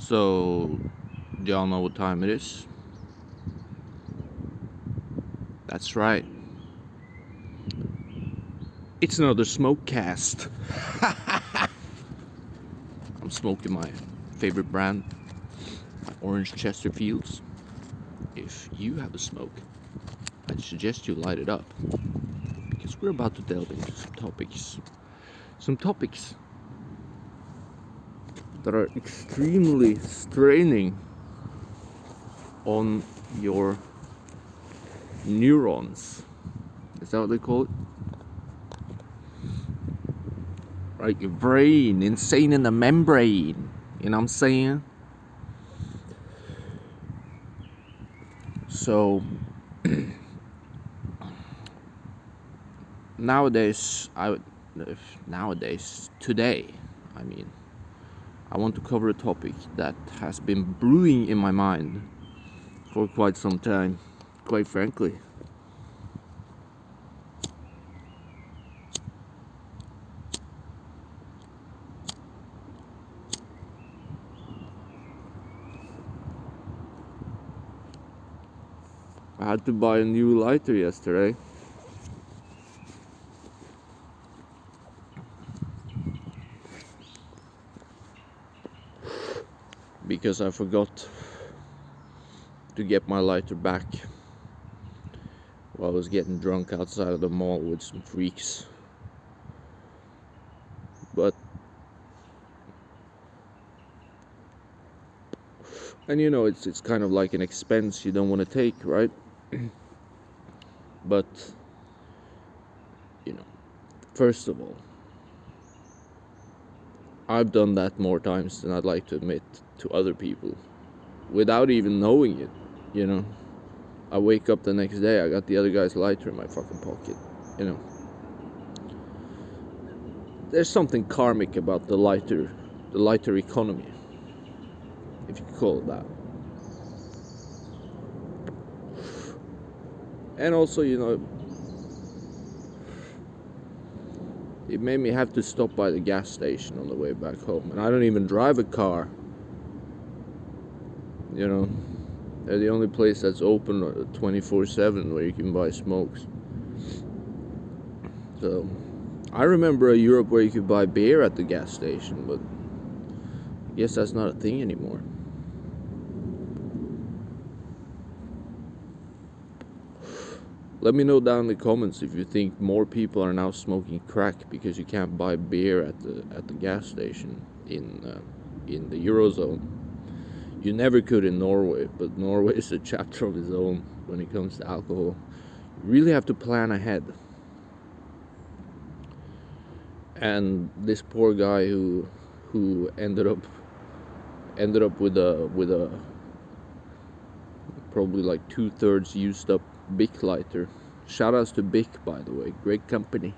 So, do y'all know what time it is? That's right. It's another smokecast. I'm smoking my favorite brand, my Orange Chesterfields. If you have a smoke, I'd suggest you light it up, because we're about to delve into some topics that are extremely straining on your neurons. Is that what they call it? Right, your brain, insane in the membrane. You know what I'm saying? So today, I want to cover a topic that has been brewing in my mind for quite some time, quite frankly. I had to buy a new lighter yesterday. Because I forgot to get my lighter back while I was getting drunk outside of the mall with some freaks. And you know, it's kind of like an expense you don't want to take, right? But, you know, first of all, I've done that more times than I'd like to admit to other people, without even knowing it, you know. I wake up the next day, I got the other guy's lighter in my fucking pocket, you know. There's something karmic about the lighter economy, if you could call it that. And also, you know, it made me have to stop by the gas station on the way back home. And I don't even drive a car. You know, they're the only place that's open 24/7 where you can buy smokes. So, I remember a Europe where you could buy beer at the gas station, but I guess that's not a thing anymore. Let me know down in the comments if you think more people are now smoking crack because you can't buy beer at the gas station in the Eurozone. You never could in Norway, but Norway is a chapter of its own when it comes to alcohol. You really have to plan ahead. And this poor guy who ended up with a probably like 2/3 used up Bic lighter. Shout outs to Bic, by the way. Great company.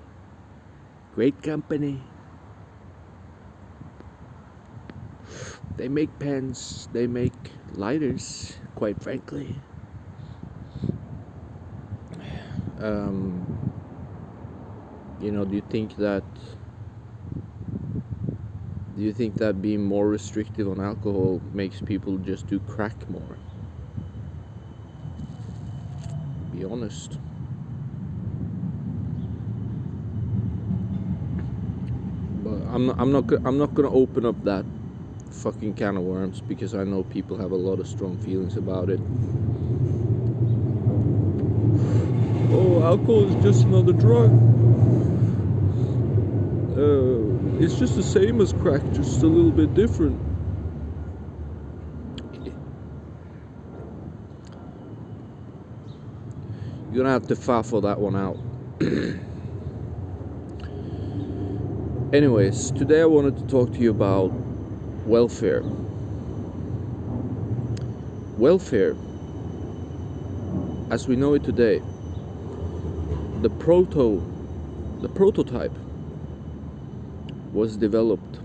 They make pens, they make lighters, quite frankly. You know, do you think that being more restrictive on alcohol makes people just do crack more? Be honest. But I'm not gonna open up that fucking can of worms, because I know people have a lot of strong feelings about it. Oh, alcohol is just another drug. It's just the same as crack, just a little bit different. You're gonna have to faffle that one out. Anyways, today I wanted to talk to you about welfare. Welfare, as we know it today, the prototype was developed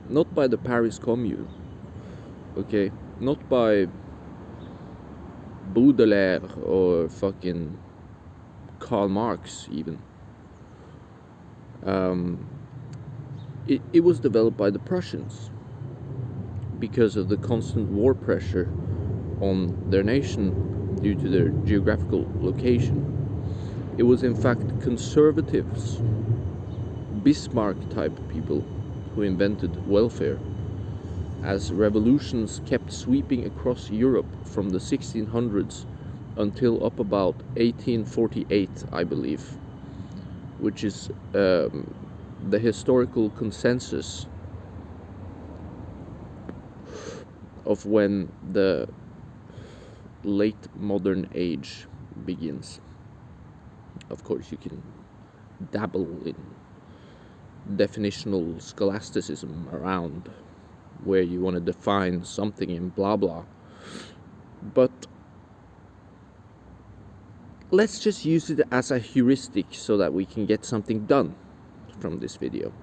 not by the Paris Commune, okay? Not by Baudelaire or fucking Karl Marx even. it was developed by the Prussians because of the constant war pressure on their nation due to their geographical location. It was in fact conservatives, Bismarck-type people, who invented welfare, as revolutions kept sweeping across Europe from the 1600s until up about 1848, I believe, which is the historical consensus of when the late modern age begins. Of course, you can dabble in definitional scholasticism around where you want to define something in blah blah, but let's just use it as a heuristic so that we can get something done from this video.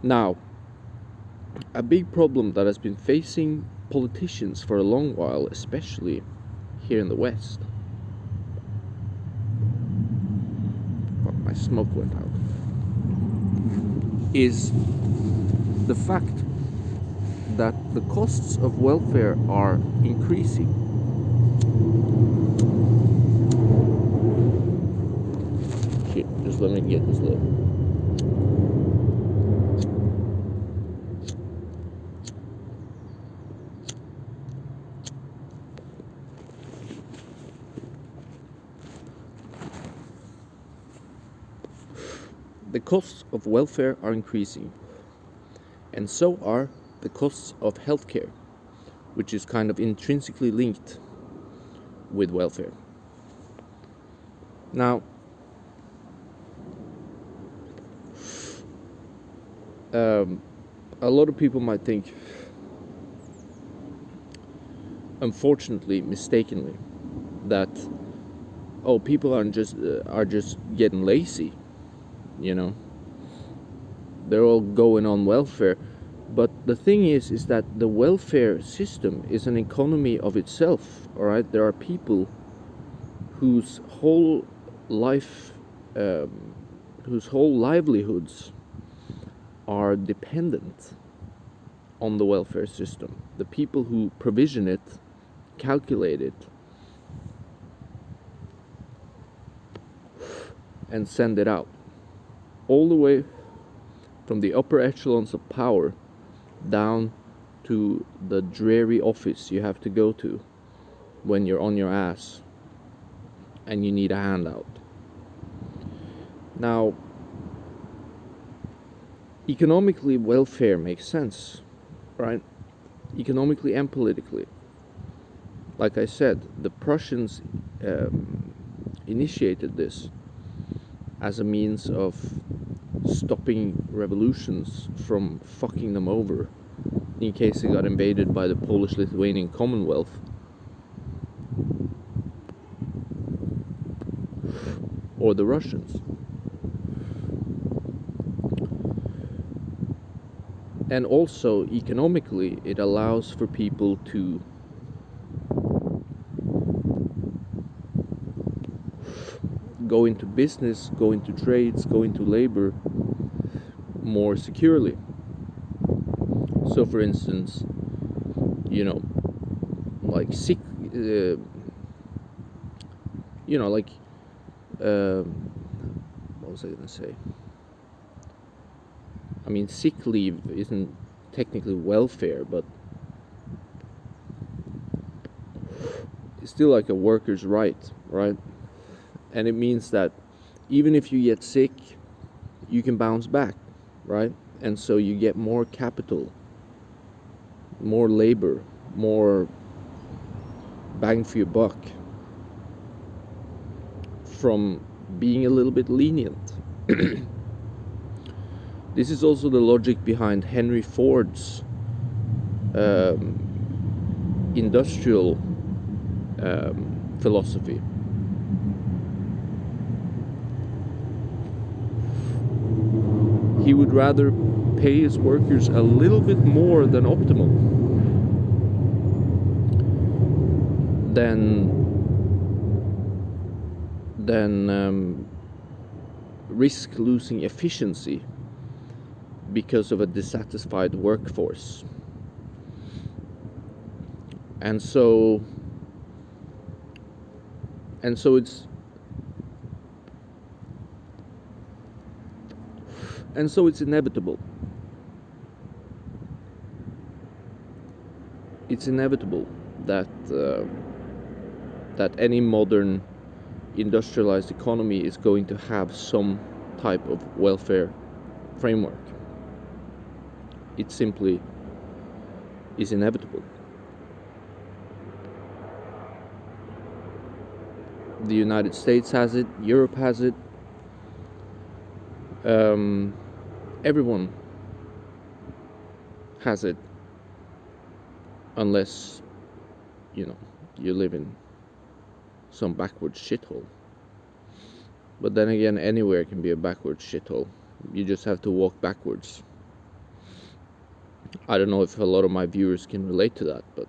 Now, a big problem that has been facing politicians for a long while, especially here in the West. Oh, my smoke went out. Is the fact that the costs of welfare are increasing. Shit, just let me get this low. The costs of welfare are increasing, and so are the costs of healthcare, which is kind of intrinsically linked with welfare. Now, a lot of people might think, unfortunately, mistakenly, that people are just getting lazy. You know, they're all going on welfare. But the thing is that the welfare system is an economy of itself. All right, there are people whose whole life, whose whole livelihoods are dependent on the welfare system. The people who provision it, calculate it, and send it out, all the way from the upper echelons of power down to the dreary office you have to go to when you're on your ass and you need a handout. Now, economically, welfare makes sense, right? Economically and politically. Like I said, the Prussians initiated this as a means of stopping revolutions from fucking them over in case they got invaded by the Polish-Lithuanian Commonwealth. Or the Russians. And also, economically, it allows for people to go into business, go into trades, go into labor more securely. So, for instance, like sick, what was I gonna say? I mean, sick leave isn't technically welfare, but it's still like a worker's right, right? And it means that even if you get sick, you can bounce back, right? And so you get more capital, more labor, more bang for your buck from being a little bit lenient. This is also the logic behind Henry Ford's industrial philosophy. He would rather pay his workers a little bit more than optimal than risk losing efficiency because of a dissatisfied workforce. And so it's inevitable. It's inevitable that that any modern industrialized economy is going to have some type of welfare framework. It simply is inevitable. The United States has it, Europe has it, everyone has it, unless, you live in some backwards shithole. But then again, anywhere can be a backwards shithole. You just have to walk backwards. I don't know if a lot of my viewers can relate to that, but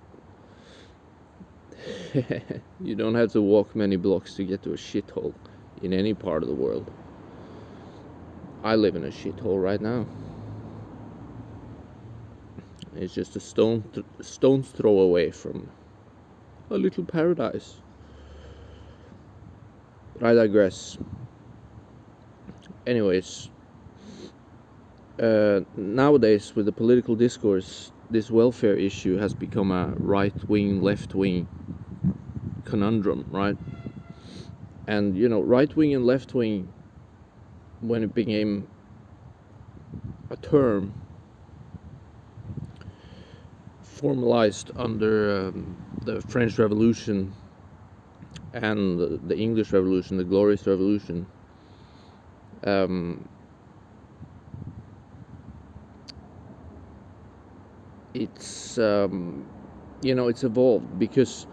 you don't have to walk many blocks to get to a shithole in any part of the world. I live in a shithole right now. It's just a stone's throw away from a little paradise. But I digress. Anyways, nowadays with the political discourse, this welfare issue has become a right-wing, left-wing conundrum, right? And right-wing and left-wing, when it became a term formalized under the French Revolution and the English Revolution, the Glorious Revolution, it's it's evolved, because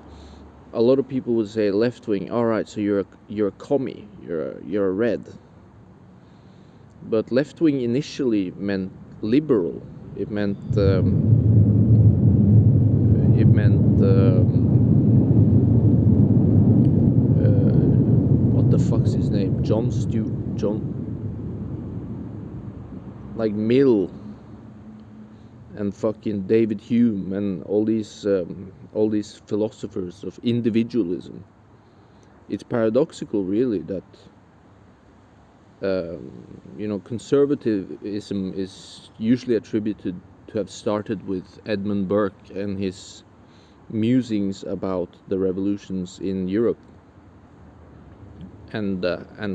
a lot of people would say left wing. All right, so you're a commie, you're a red. But left wing initially meant liberal. It meant what the fuck's his name? John, like Mill and fucking David Hume and all these philosophers of individualism. It's paradoxical, really, that conservatism is usually attributed to have started with Edmund Burke and his musings about the revolutions in Europe, and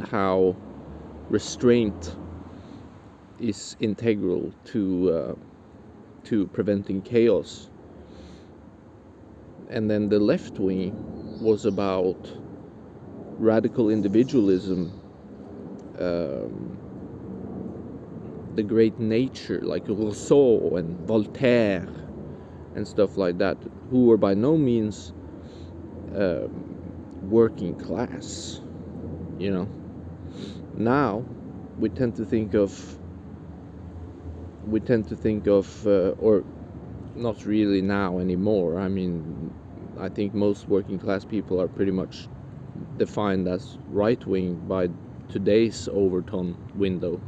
how restraint is integral to preventing chaos. And then the left wing was about radical individualism, the great nature, like Rousseau and Voltaire and stuff like that, who were by no means working class. Now we tend to think of or not really now anymore. I mean, I think most working class people are pretty much defined as right wing by today's Overton window,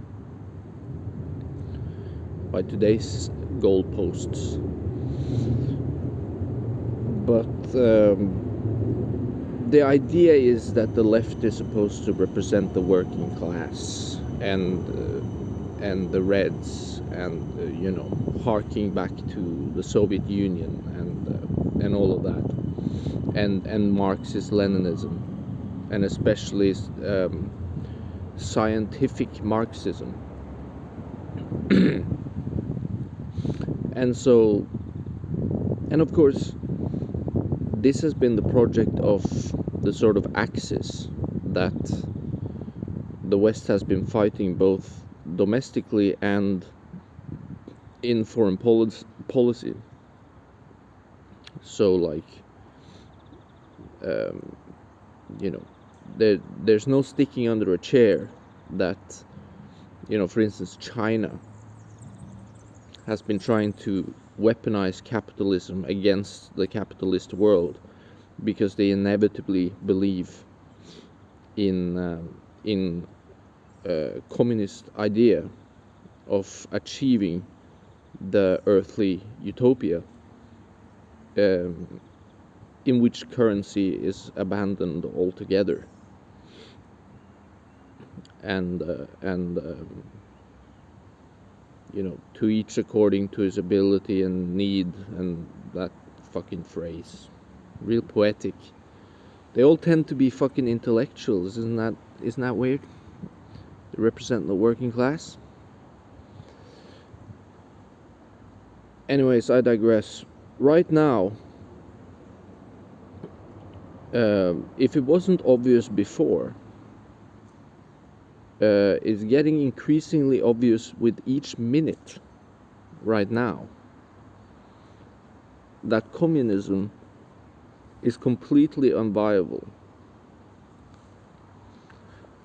by today's goalposts. But the idea is that the left is supposed to represent the working class and the Reds, and harking back to the Soviet Union and all of that, and Marxist Leninism, and especially scientific Marxism. and of course, this has been the project of the sort of axis that the West has been fighting, both domestically and in foreign policy. So, like, there's no sticking under a chair that, for instance, China has been trying to weaponize capitalism against the capitalist world, because they inevitably believe in communist idea of achieving the earthly utopia, in which currency is abandoned altogether, and to each according to his ability and need, and that fucking phrase, real poetic. They all tend to be fucking intellectuals, isn't that weird? They represent the working class. Anyways, I digress. Right now, if it wasn't obvious before, it's getting increasingly obvious with each minute right now that communism is completely unviable.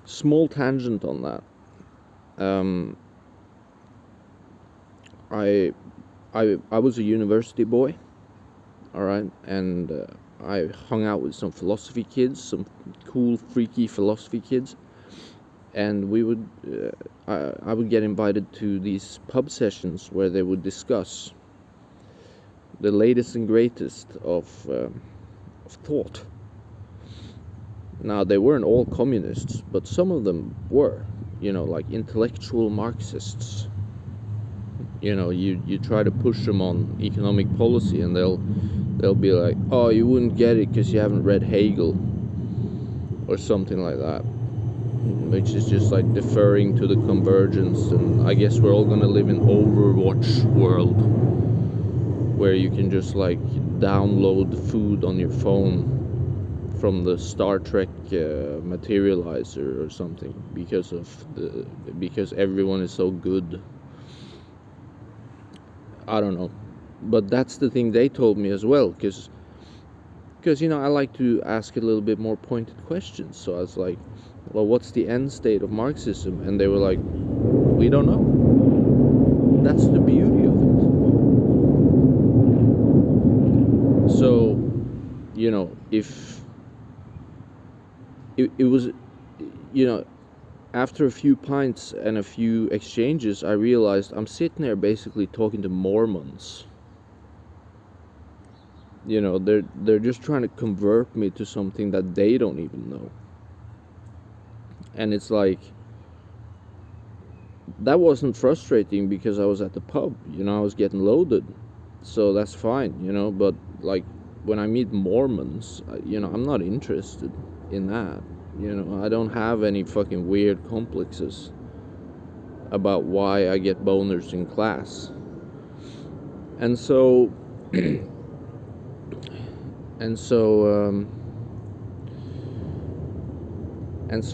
Small tangent on that. I was a university boy, all right, and I hung out with some philosophy kids, some cool, freaky philosophy kids, and we would, I would get invited to these pub sessions where they would discuss the latest and greatest of thought. Now, they weren't all communists, but some of them were, like intellectual Marxists. You try to push them on economic policy, and they'll be like, oh, you wouldn't get it because you haven't read Hegel, or something like that, which is just like deferring to the convergence. And I guess we're all gonna live in Overwatch world, where you can just like download food on your phone from the Star Trek materializer or something, because everyone is so good. I don't know, but that's the thing they told me as well, because I like to ask a little bit more pointed questions. So I was like, well, what's the end state of Marxism? And they were like, we don't know. That's the beauty of it. So, if it was, after a few pints and a few exchanges, I realized I'm sitting there basically talking to Mormons. They're just trying to convert me to something that they don't even know. And it's like, that wasn't frustrating because I was at the pub, I was getting loaded, so that's fine, but like when I meet Mormons, I'm not interested in that. I don't have any fucking weird complexes about why I get boners in class. And so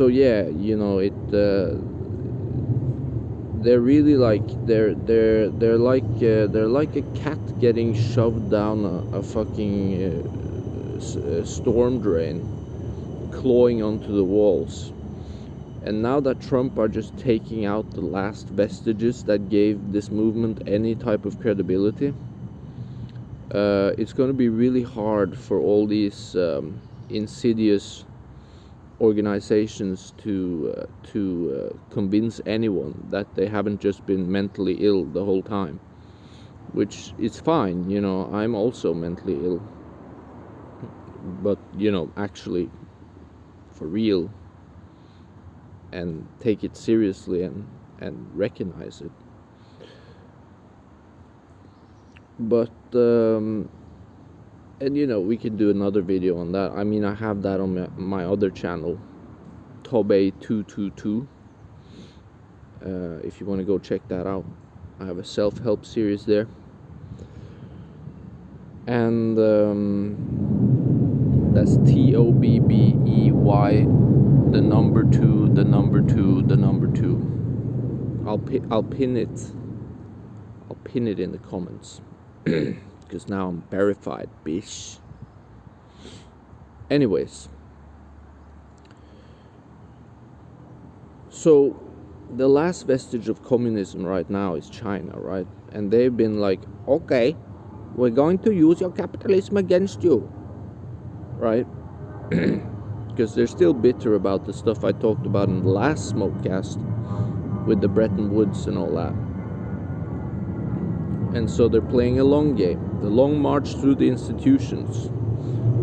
yeah, they're really like, they're like a cat getting shoved down a fucking storm drain, clawing onto the walls. And now that Trump are just taking out the last vestiges that gave this movement any type of credibility, it's going to be really hard for all these insidious organizations to convince anyone that they haven't just been mentally ill the whole time, which is fine. I'm also mentally ill, but actually for real, and take it seriously and recognize it. But and we can do another video on that. I mean, I have that on my other channel, Hobo222. If you want to go check that out, I have a self-help series there. And that's TOBBEY, the number 2, the number 2, the number 2. I'll pin it in the comments. Because now I'm verified, bitch. Anyways, so the last vestige of communism right now is China, right? And they've been like, okay, we're going to use your capitalism against you, right? because they're still bitter about the stuff I talked about in the last smokecast with the Bretton Woods and all that. And so they're playing a long game, the long march through the institutions,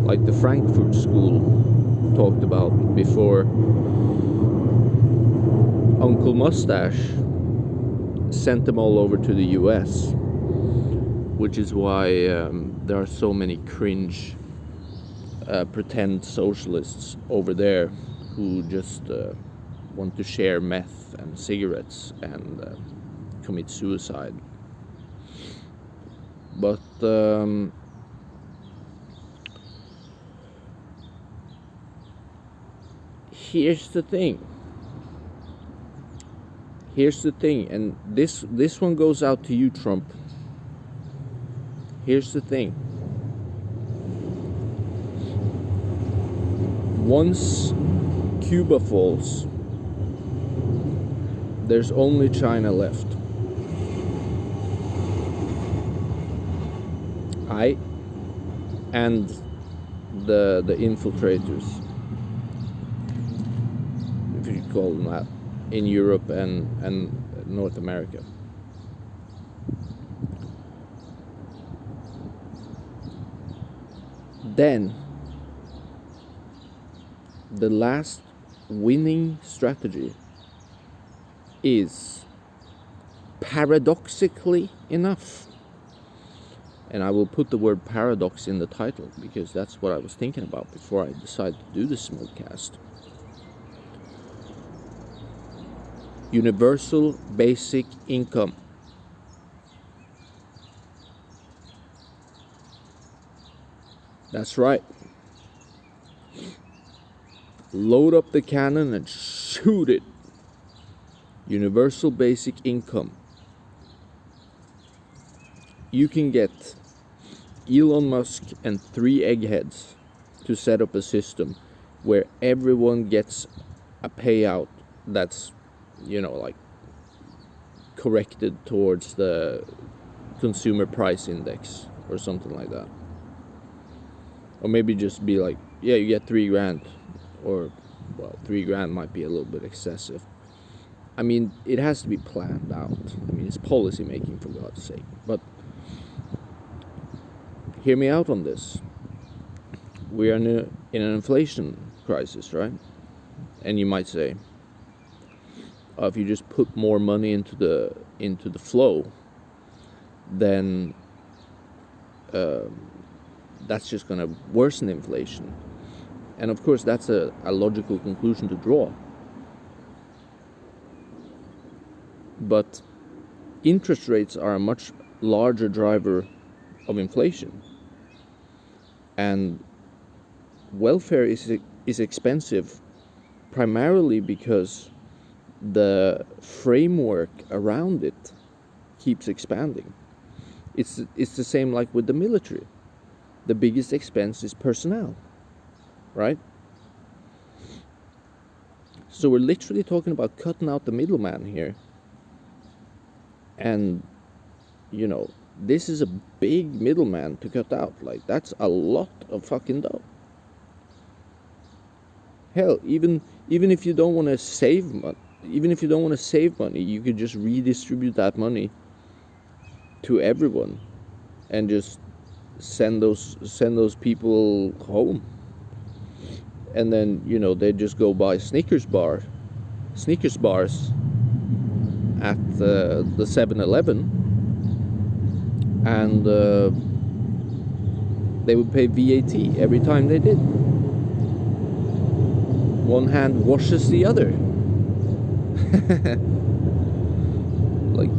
like the Frankfurt School talked about before. Uncle Mustache sent them all over to the US, which is why there are so many cringe pretend socialists over there who just want to share meth and cigarettes and commit suicide. But here's the thing, and this one goes out to you, Trump. Here's the thing. Once Cuba falls, there's only China left. And the infiltrators, if you call them that, in Europe and North America. Then the last winning strategy is, paradoxically enough, and I will put the word paradox in the title because that's what I was thinking about before I decided to do the smokecast. Universal basic income. That's right. Load up the cannon and shoot it. Universal basic income. You can get Elon Musk and 3 eggheads to set up a system where everyone gets a payout that's, like corrected towards the consumer price index or something like that. Or maybe just be like, yeah, you get $3,000, or, well, $3,000 might be a little bit excessive. I mean, it has to be planned out. I mean, it's policy making, for God's sake. But hear me out on this. We are in an inflation crisis, right? And you might say, if you just put more money into the flow, then that's just going to worsen inflation. And of course, that's a logical conclusion to draw. But interest rates are a much larger driver of inflation. And welfare is expensive primarily because the framework around it keeps expanding. It's the same like with the military. The biggest expense is personnel, right? So we're literally talking about cutting out the middleman here. And, this is a big middleman to cut out. Like, that's a lot of fucking dough. Hell, even if you don't want to save money, you could just redistribute that money to everyone and just send those people home. And then, they just go buy Snickers bars at the 7-Eleven, and they would pay VAT every time they did. One hand washes the other. Like,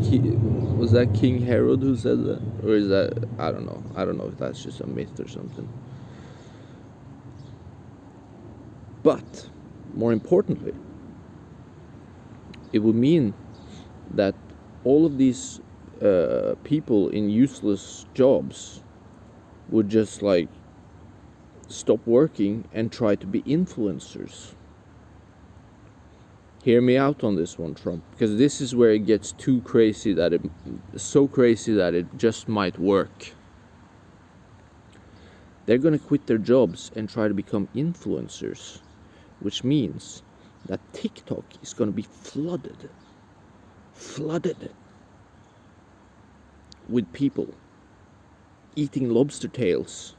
was that King Herod who said that? Or is that, I don't know if that's just a myth or something. But, more importantly, it would mean that all of these people in useless jobs would just stop working and try to be influencers. Hear me out on this one, Trump, because this is where it gets so crazy that it just might work. They're going to quit their jobs and try to become influencers. which means that TikTok is going to be flooded with people eating lobster tails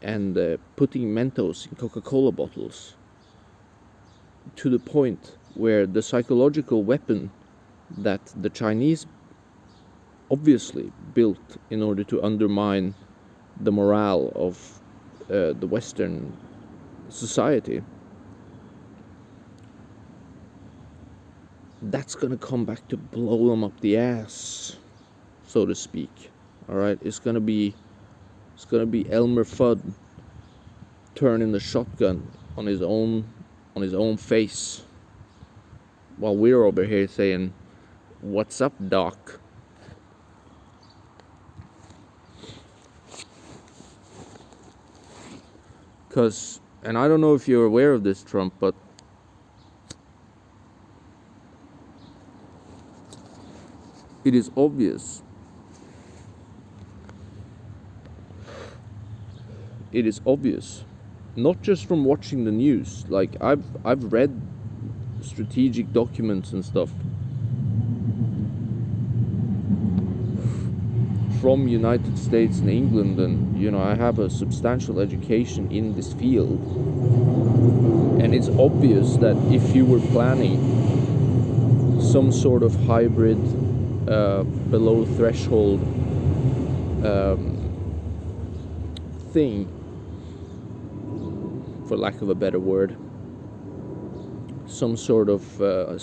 and putting Mentos in Coca-Cola bottles, to the point where the psychological weapon that the Chinese obviously built in order to undermine the morale of the Western society, that's gonna come back to blow them up the ass, so to speak. All right, it's gonna be Elmer Fudd turning the shotgun on his own face, while we're over here saying, "What's up, Doc?" Because, and I don't know if you're aware of this, Trump, but it is obvious. It is obvious, not just from watching the news. Like I've read strategic documents and stuff from United States and England, and I have a substantial education in this field, and it's obvious that if you were planning some sort of hybrid below threshold thing, for lack of a better word, some sort of a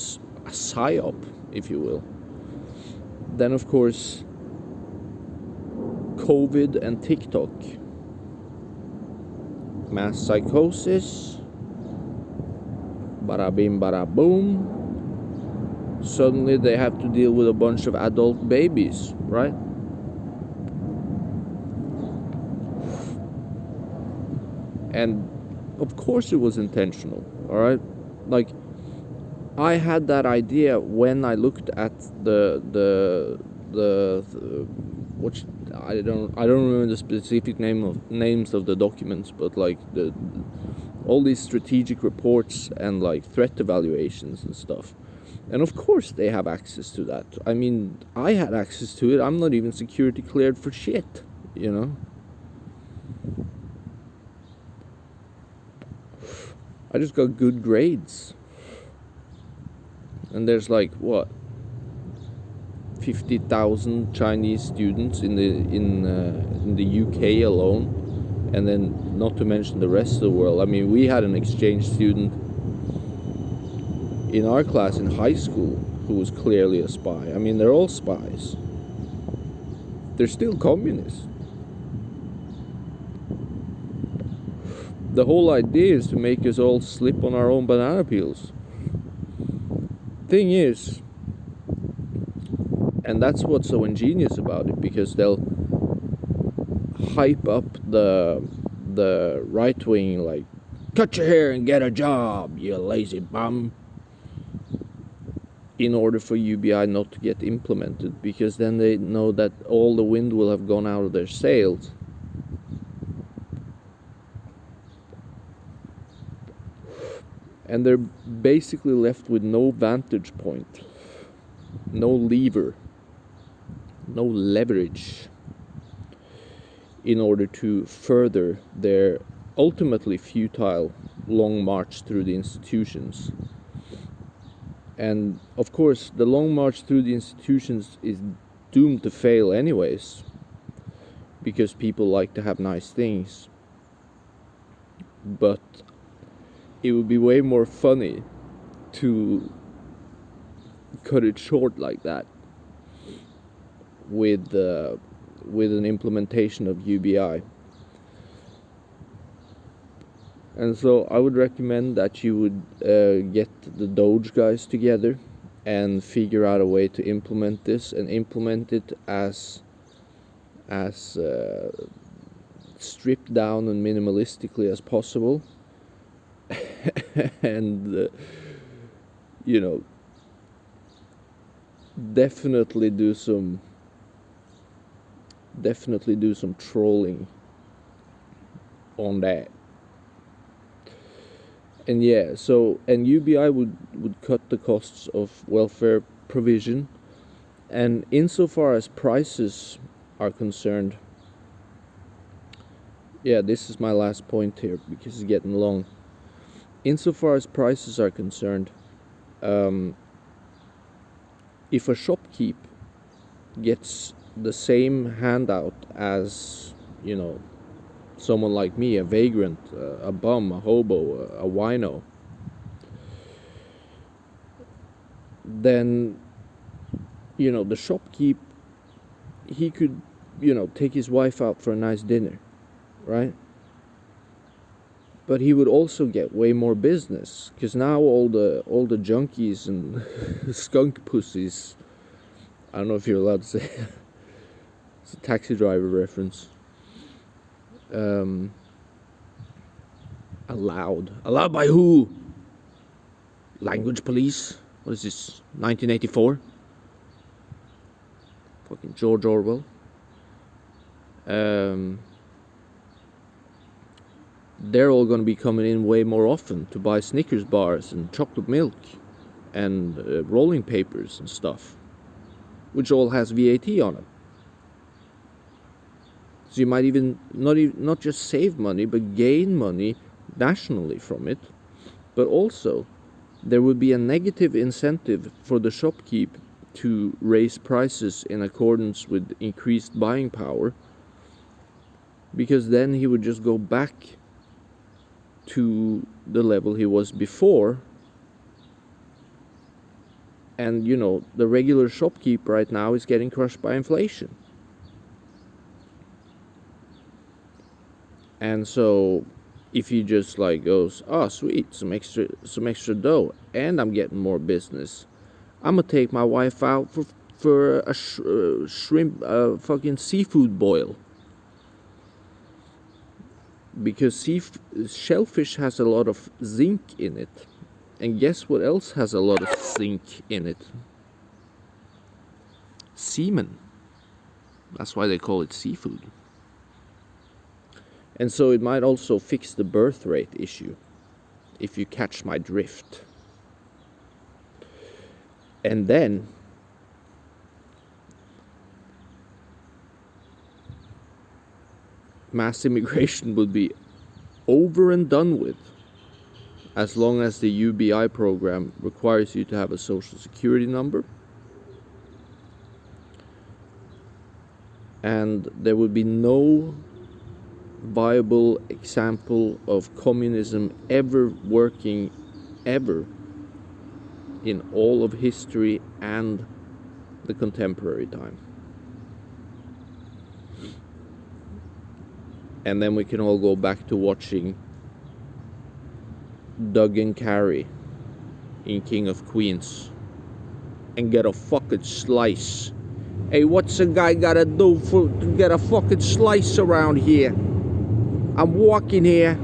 psyop, if you will, then of course COVID and TikTok, mass psychosis, bada bing bada boom, suddenly they have to deal with a bunch of adult babies, right? And of course it was intentional, all right? Like, I had that idea when I looked at the which I don't remember the specific names of the documents, but like all these strategic reports and like threat evaluations and stuff. And of course they have access to that. I mean, I had access to it. I'm not even security cleared for shit, I just got good grades. And there's like what, 50,000 Chinese students in the UK alone, and then not to mention the rest of the world. I mean, we had an exchange student in our class in high school who was clearly a spy. I mean, they're all spies. They're still communists. The whole idea is to make us all slip on our own banana peels. Thing is, and that's what's so ingenious about it, because they'll hype up the right wing, like, cut your hair and get a job, you lazy bum, in order for UBI not to get implemented, because then they know that all the wind will have gone out of their sails. And they're basically left with no vantage point, no lever, no leverage in order to further their ultimately futile long march through the institutions. And of course, the long march through the institutions is doomed to fail anyways, because people like to have nice things. But it would be way more funny to cut it short like that with an implementation of UBI. And so I would recommend that you would get the Doge guys together and figure out a way to implement this, and implement it as stripped down and minimalistically as possible. And definitely do some trolling on that. And yeah, so and UBI would cut the costs of welfare provision, and insofar as prices are concerned, yeah, this is my last point here because it's getting long. Insofar as prices are concerned, if a shopkeep gets the same handout as, you know, someone like me, a vagrant, a bum, a hobo, a wino, then, you know, the shopkeep, he could, you know, take his wife out for a nice dinner, right? But he would also get way more business, because now all the junkies and skunk pussies, I don't know if you're allowed to say it's a Taxi Driver reference. Allowed by who? Language police? What is this, 1984? Fucking George Orwell. They're all going to be coming in way more often to buy Snickers bars and chocolate milk and rolling papers and stuff, which all has VAT on it. So you might even not just save money, but gain money nationally from it. But also, there would be a negative incentive for the shopkeep to raise prices in accordance with increased buying power, because then he would just go back to the level he was before. And, you know, the regular shopkeep right now is getting crushed by inflation. And so if he just like goes, oh sweet, some extra dough, and I'm getting more business, I'm gonna take my wife out for a shrimp fucking seafood boil, because shellfish has a lot of zinc in it. And guess what else has a lot of zinc in it? Semen. That's why they call it seafood. And so it might also fix the birth rate issue, if you catch my drift. And then mass immigration would be over and done with, as long as the UBI program requires you to have a social security number. And there would be no viable example of communism ever working, ever, in all of history and the contemporary time. And then we can all go back to watching Doug and Carrie in King of Queens and get a fucking slice. Hey, what's a guy gotta do to get a fucking slice around here? I'm walking here.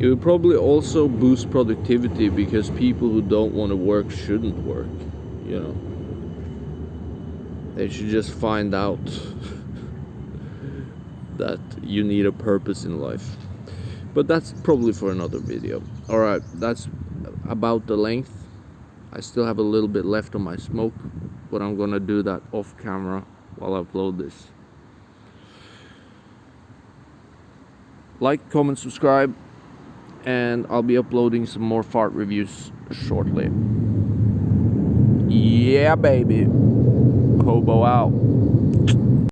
It would probably also boost productivity, because people who don't want to work shouldn't work, you know. They should just find out that you need a purpose in life. But that's probably for another video. Alright, that's about the length. I still have a little bit left on my smoke, but I'm gonna do that off camera while I upload this. Like, comment, subscribe, and I'll be uploading some more fart reviews shortly. Yeah, baby. Hobo out.